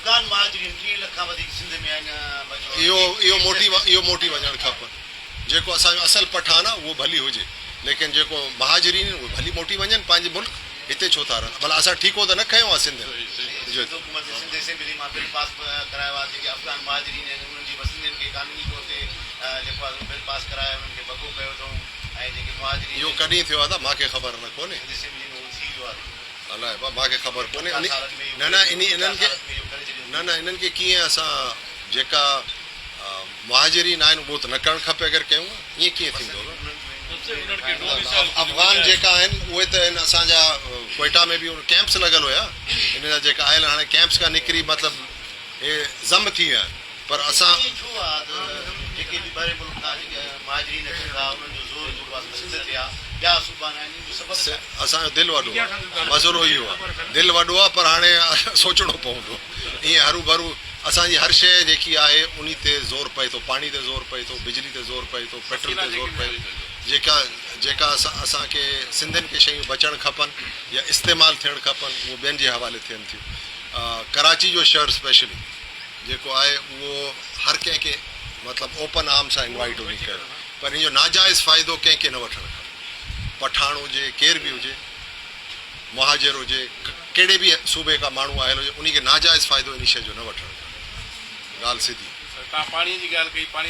अफ़गान महाजरीन 3 लख खां वधीक सिंध में आहिनि। इहो मोटी वञणु खपे। जेको असांजो असल पठान आहे उहो भली हुजे, लेकिन जेको महाजरीन उहे भली मोटी वञनि पंहिंजे मुल्क, हिते छो था रहनि? भला असां ठीको त न खयो आहे सिंध में। हुकूमत सिंध असेंबली मां बिल पास करायो आहे, जेके अफ़गान महाजरीन आहिनि उन्हनि जी वसिंदनि खे कानूनी तौर ते जेको आहे बिल पास करायो, उन्हनि खे बको कयो अथऊं। ऐं जेके महाजरीन इहो कॾहिं थियो आहे त मूंखे ख़बर न कोन्हे, सिंध असेंबली में थी वियो आहे। अलाए मूंखे ख़बर कोन्हे। इन्हनि खे कीअं असां जेका महाजरीन आहिनि उहो त न करणु खपे, अगरि कयूं ईअं कीअं थींदो? अफ़गान जेका आहिनि उहे त आहिनि असांजा क्वेटा में बि कैंप्स लॻल हुया, इन जा जेका आयल हाणे कैंप्स खां निकिरी मतिलबु हे ज़म थी विया आहिनि। पर असां छो आहे जेके बि ॿाहिरि मुल्क खां जेके महाजरीन अचनि था उन्हनि जो ज़ोर जेको आहे सिंध ते आहे, ॿिया सूबा आहिनि, असांजो दिलि वॾो आहे, मज़रो इहो आहे, दिलि वॾो आहे, पर हाणे सोचणो पवंदो। ईअं हरू भरू असांजी हर शइ जेकी आहे उन ते ज़ोर पए थो, पाणी ते ज़ोर पए थो, बिजली ते ज़ोर पए थो, पेट्रोल ते ज़ोर पए थो। जेका असांखे सिंधियुनि खे शयूं बचणु खपनि या इस्तेमालु थियणु खपनि उहो ॿियनि जे हवाले थियनि थियूं। कराची जो शहर स्पेशली जेको आहे उहो हर कंहिंखे मतिलबु ओपन आर्म सां इनवाइट हुजे कयो, पर इहो नाजाइज़ फ़ाइदो कंहिंखे न वठणु खपे। पठान हुजे, केर बि हुजे, मुहाजिर हुजे, कहिड़े बि सूबे खां माण्हू आयल हुजे, उनखे नाजाइज़ फ़ाइदो इन शइ जो न वठणु खपे। ॻाल्हि सिधी। तव्हां पाणीअ जी ॻाल्हि कई, पाणी